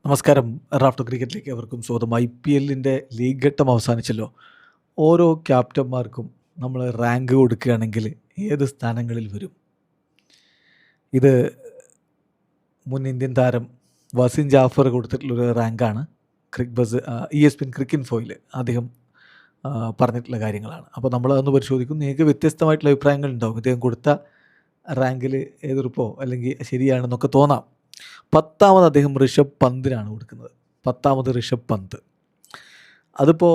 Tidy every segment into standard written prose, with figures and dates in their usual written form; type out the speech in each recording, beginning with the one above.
നമസ്കാരം. റാഫ്റ്റർ ക്രിക്കറ്റിലേക്ക് അവർക്കും സ്വാഗതം. IPLൻ്റെ ലീഗ് ഘട്ടം അവസാനിച്ചല്ലോ. ഓരോ ക്യാപ്റ്റന്മാർക്കും നമ്മൾ റാങ്ക് കൊടുക്കുകയാണെങ്കിൽ ഏത് സ്ഥാനങ്ങളിൽ വരും? ഇത് മുൻ ഇന്ത്യൻ താരം വസിം ജാഫർ കൊടുത്തിട്ടുള്ളൊരു റാങ്കാണ്. ESPN ക്രിക്ക് ഇൻഫോയിൽ അദ്ദേഹം പറഞ്ഞിട്ടുള്ള കാര്യങ്ങളാണ്. അപ്പോൾ നമ്മളതൊന്ന് പരിശോധിക്കും. നിങ്ങൾക്ക് വ്യത്യസ്തമായിട്ടുള്ള അഭിപ്രായങ്ങൾ ഉണ്ടാവും. ഇദ്ദേഹം കൊടുത്ത റാങ്കിൽ എതിർപ്പോ അല്ലെങ്കിൽ ശരിയാണെന്നൊക്കെ തോന്നാം. 10ാമത് അദ്ദേഹം ഋഷഭ് പന്തിനാണ് കൊടുക്കുന്നത്. 10ാമത് ഋഷഭ് പന്ത്. അതിപ്പോൾ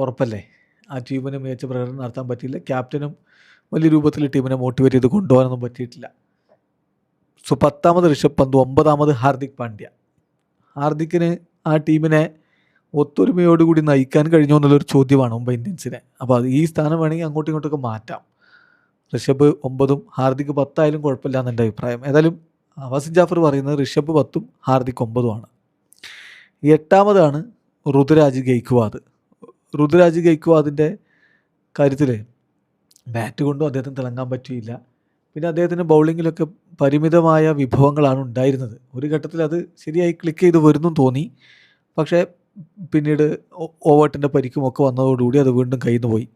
ഉറപ്പല്ലേ, ആ ടീമിന് മികച്ച പ്രകടനം നടത്താൻ പറ്റിയില്ല. ക്യാപ്റ്റനും വലിയ രൂപത്തിൽ ടീമിനെ മോട്ടിവേറ്റ് ചെയ്ത് കൊണ്ടുപോകാനൊന്നും പറ്റിയിട്ടില്ല. 10ാമത് ഋഷഭ് പന്ത്, 9ാമത് ഹാർദിക് പാണ്ഡ്യ. ഹാർദിക്കിന് ആ ടീമിനെ ഒത്തൊരുമയോടുകൂടി നയിക്കാൻ കഴിഞ്ഞോ എന്നുള്ളൊരു ചോദ്യമാണ് മുംബൈ ഇന്ത്യൻസിനെ. അപ്പോൾ അത് ഈ സ്ഥാനം വേണമെങ്കിൽ അങ്ങോട്ടും ഇങ്ങോട്ടൊക്കെ മാറ്റാം. ഋഷഭ് 9ഉം ഹാർദിക് 10 ആയാലും കുഴപ്പമില്ല എന്നെൻ്റെ അഭിപ്രായം. ഏതായാലും വസിം ജാഫർ പറയുന്നത് ഋഷഭ് 10ഉം ഹാർദിക് 9ഉമാണ്. 8ാമതാണ് ഋതുരാജ് ഗെയ്ക്വാദ്. ഋതുരാജ് ഗെയ്ക്വാദിൻ്റെ കാര്യത്തിൽ ബാറ്റ് കൊണ്ടും അദ്ദേഹത്തിന് തിളങ്ങാൻ പറ്റിയില്ല. പിന്നെ അദ്ദേഹത്തിന് ബൗളിങ്ങിലൊക്കെ പരിമിതമായ വിഭവങ്ങളാണ് ഉണ്ടായിരുന്നത്. ഒരു ഘട്ടത്തിൽ അത് ശരിയായി ക്ലിക്ക് ചെയ്ത് വരുന്നു തോന്നി. പക്ഷേ പിന്നീട് ഓവേർട്ടിൻ്റെ പരിക്കുമൊക്കെ വന്നതോടുകൂടി അത് വീണ്ടും കയ്യിൽ നിന്ന് പോയി.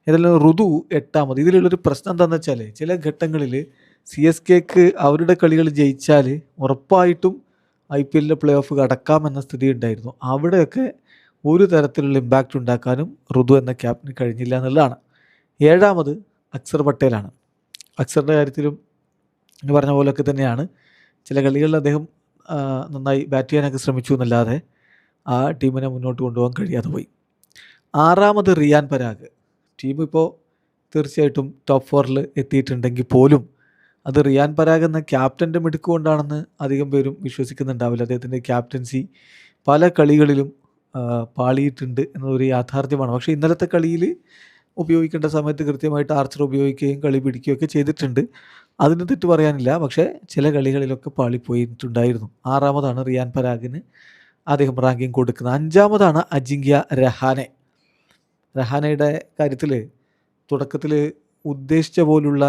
ഏതായാലും ഋതു 8ാമത്. ഇതിലുള്ളൊരു പ്രശ്നം എന്താണെന്ന് വെച്ചാൽ, ചില ഘട്ടങ്ങളിൽ CSKക്ക് അവരുടെ കളികൾ ജയിച്ചാൽ ഉറപ്പായിട്ടും IPLൻ്റെ പ്ലേ ഓഫ് കടക്കാമെന്ന സ്ഥിതി ഉണ്ടായിരുന്നു. അവിടെയൊക്കെ ഒരു തരത്തിലുള്ള ഇമ്പാക്റ്റ് ഉണ്ടാക്കാനും ഋതു എന്ന ക്യാപ്റ്റന് കഴിഞ്ഞില്ല എന്നുള്ളതാണ്. 7ാമത് അക്സർ പട്ടേലാണ്. അക്സറിൻ്റെ കാര്യത്തിലും എന്ന് പറഞ്ഞ പോലെയൊക്കെ തന്നെയാണ്. ചില കളികളിൽ അദ്ദേഹം നന്നായി ബാറ്റ് ചെയ്യാനൊക്കെ ശ്രമിച്ചു എന്നല്ലാതെ ആ ടീമിനെ മുന്നോട്ട് കൊണ്ടുപോകാൻ കഴിയാതെ പോയി. 6ാമത് റിയാൻ പരാഗ്. ടീം ഇപ്പോൾ തീർച്ചയായിട്ടും ടോപ്പ് 4 എത്തിയിട്ടുണ്ടെങ്കിൽ പോലും അത് റിയാൻ പരാഗ് എന്ന ക്യാപ്റ്റൻ്റെ മിടുക്ക് കൊണ്ടാണെന്ന് അധികം പേരും വിശ്വസിക്കുന്നുണ്ടാവില്ല. അദ്ദേഹത്തിൻ്റെ ക്യാപ്റ്റൻസി പല കളികളിലും പാളിയിട്ടുണ്ട് എന്നതൊരു യാഥാർത്ഥ്യമാണ്. പക്ഷേ ഇന്നലത്തെ കളിയിൽ ഉപയോഗിക്കേണ്ട സമയത്ത് കൃത്യമായിട്ട് ആർച്ചർ ഉപയോഗിക്കുകയും കളി പിടിക്കുകയൊക്കെ ചെയ്തിട്ടുണ്ട്. അതിന് തെറ്റ് പറയാനില്ല. പക്ഷേ ചില കളികളിലൊക്കെ പാളിപ്പോയിട്ടുണ്ടായിരുന്നു. 6ാമതാണ് റിയാൻ പരാഗിന് അദ്ദേഹം റാങ്കിങ് കൊടുക്കുന്നത്. 5ാമതാണ് അജിങ്ക്യ രഹാനെ. രഹാനയുടെ കാര്യത്തിൽ തുടക്കത്തിൽ ഉദ്ദേശിച്ച പോലുള്ള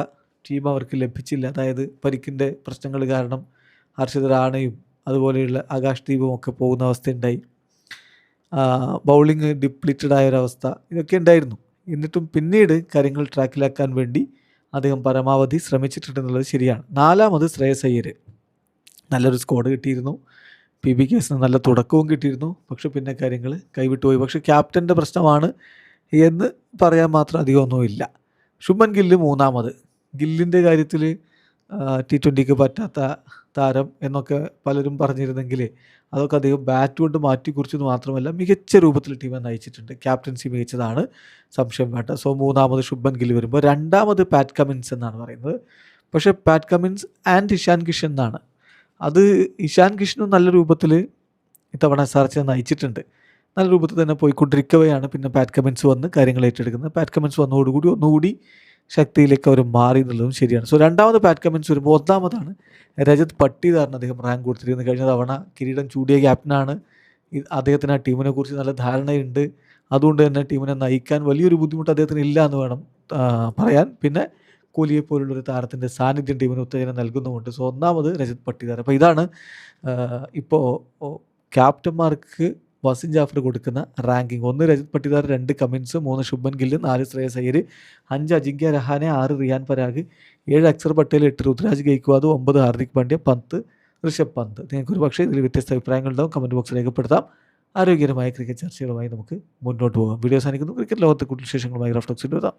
ടീം അവർക്ക് ലഭിച്ചില്ല. അതായത് പരിക്കിൻ്റെ പ്രശ്നങ്ങൾ കാരണം ഹർഷിത് റാണയും അതുപോലെയുള്ള ആകാശ് ദീപും ഒക്കെ പോകുന്ന അവസ്ഥയുണ്ടായി. ബൗളിങ് ഡിപ്ലീറ്റഡ് ആയൊരവസ്ഥ ഇതൊക്കെ ഉണ്ടായിരുന്നു. എന്നിട്ടും പിന്നീട് കാര്യങ്ങൾ ട്രാക്കിലാക്കാൻ വേണ്ടി അദ്ദേഹം പരമാവധി ശ്രമിച്ചിട്ടുണ്ടെന്നുള്ളത് ശരിയാണ്. 4ാമത് ശ്രേയസ് അയ്യർ. നല്ലൊരു സ്കോഡ് കിട്ടിയിരുന്നു. PB കേസിന് നല്ല തുടക്കവും കിട്ടിയിരുന്നു. പക്ഷെ പിന്നെ കാര്യങ്ങൾ കൈവിട്ടുപോയി. പക്ഷേ ക്യാപ്റ്റൻ്റെ പ്രശ്നമാണ് എന്ന് പറയാൻ മാത്രം അധികമൊന്നുമില്ല. ശുഭൻ ഗില്ല് 3ാമത്. ഗില്ലിൻ്റെ കാര്യത്തിൽ T20ക്ക് പറ്റാത്ത താരം എന്നൊക്കെ പലരും പറഞ്ഞിരുന്നെങ്കിൽ അതൊക്കെ അദ്ദേഹം ബാറ്റ് കൊണ്ട് മാറ്റിക്കുറിച്ചെന്ന് മാത്രമല്ല മികച്ച രൂപത്തിൽ ടീമെ നയിച്ചിട്ടുണ്ട്. ക്യാപ്റ്റൻസി മികച്ചതാണ്, സംശയം വേണ്ട. 3ാമത് ശുഭൻ ഗിൽ വരുമ്പോൾ 2ാമത് പാറ്റ് കമിൻസ് എന്നാണ് പറയുന്നത്. പക്ഷേ പാറ്റ് കമിൻസ് ആൻഡ് ഇഷാൻ കിഷൻ എന്നാണ്. അത് ഇഷാൻ കിഷനും നല്ല രൂപത്തിൽ ഇത്തവണ SRH നയിച്ചിട്ടുണ്ട്. നല്ല രൂപത്തിൽ തന്നെ പോയിക്കൊണ്ടിരിക്കവെയാണ് പിന്നെ പാറ്റ് കമിൻസ് വന്ന് കാര്യങ്ങൾ ഏറ്റെടുക്കുന്നത്. പാറ്റ് കമിൻസ് വന്നതോടുകൂടി ഒന്നുകൂടി ശക്തിയിലേക്ക് അവർ മാറി എന്നുള്ളതും ശരിയാണ്. 2ാമത് പാറ്റ് കമിൻസ് വരുമ്പോൾ 1ാമതാണ് രജത് പട്ടിദാറിന് അദ്ദേഹം റാങ്ക് കൊടുത്തിരിക്കുന്നത്. കഴിഞ്ഞ തവണ കിരീടം ചൂടിയ ക്യാപ്റ്റനാണ്. അദ്ദേഹത്തിന് ആ ടീമിനെ കുറിച്ച് നല്ല ധാരണയുണ്ട്. അതുകൊണ്ട് തന്നെ ടീമിനെ നയിക്കാൻ വലിയൊരു ബുദ്ധിമുട്ട് അദ്ദേഹത്തിന് ഇല്ല എന്ന് വേണം പറയാൻ. പിന്നെ കോഹ്ലിയെ പോലുള്ളൊരു താരത്തിൻ്റെ സാന്നിധ്യം ടീമിന് ഉത്തേജനം നൽകുന്നുമുണ്ട്. 1ാമത് രജത് പട്ടിദാർ. അപ്പോൾ ഇതാണ് ഇപ്പോൾ ക്യാപ്റ്റന്മാർക്ക് വസിം ജാഫർ കൊടുക്കുന്ന റാങ്കിങ്. 1 രജത് പട്ടിദാർ, 2 കമിൻസ്, 3 ശുഭൻ ഗില്ല്, 4 ശ്രേയസ് അയ്യർ, 5 അജിങ്ക്യ രഹാനെ, 6 റിയാൻ പരാഗ്, 7 അക്സർ പട്ടേൽ, 8 ഋതുരാജ് ഗെയ്ക്വാദ്, 9 ഹാർദിക് പാണ്ഡ്യ, 10 ഋഷഭ് പന്ത്. നിങ്ങൾക്കൊരു പക്ഷേ ഇതിൽ വ്യത്യസ്ത അഭിപ്രായങ്ങളുണ്ടാവും. കമൻറ്റ് ബോക്സിൽ രേഖപ്പെടുത്താം. ആരോഗ്യകരമായ ക്രിക്കറ്റ് ചർച്ചകളുമായി നമുക്ക് മുന്നോട്ട് പോകാം. വീഡിയോ അവസാനിക്കുന്നു. ക്രിക്കറ്റ് ലോകത്തെ കൂടുതൽ വിശേഷങ്ങളുമായി റാഫ്റ്റർ എത്താം.